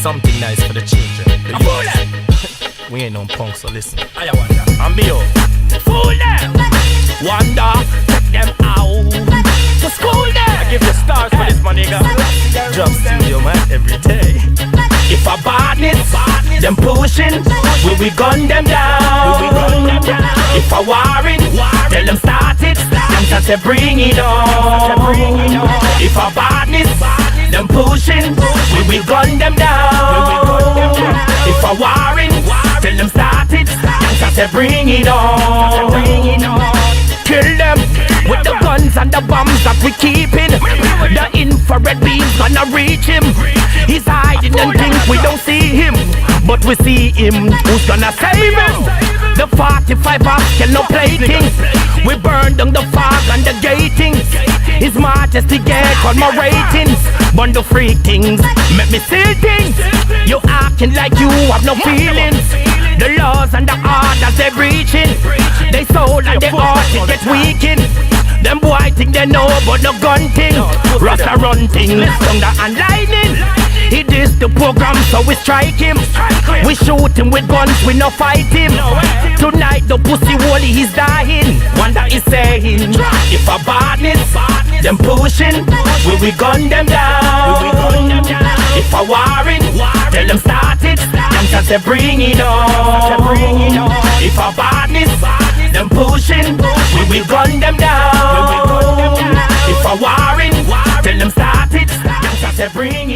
Something nice for the children. The youth. We ain't no punk, so listen. I wonder. I'm Bio. Fool them. Wonder. Take them out. To school them. I give you stars for this, my nigga. Drop studio, man, every day. If a badness, them pushing, we gun them down. If a warring, tell them start it. Them just say bring it on. If a badness, them pushing, we gun them down. If a warring, tell them start it. Them just say bring it on. Kill them with the guns and the bombs that we keeping. The infrared beams gonna reach him. He's hiding and think we don't see him, but we see him. Who's gonna save him? The 45 Oscar no plating. We burn down the fog and the gatings. His Majesty get on my ratings. Bundle free things, make me see things. You acting like you have no feelings. The laws and the orders they breaching. They soul and they heart it get weakened. Them boy think they know but the gun thing. Rasta run thing, thunder and lightning. He dis the program so we strike him. We shoot him with guns, we no fight him. Tonight the pussy wally he's dying. Wonder is saying, if a badness, them pushing, we gun them down. If a warring, tell them start it. Them just say bring it on. If a badness, them pushing, we gun them down. If a warring, tell them start it. Them just say bring it on.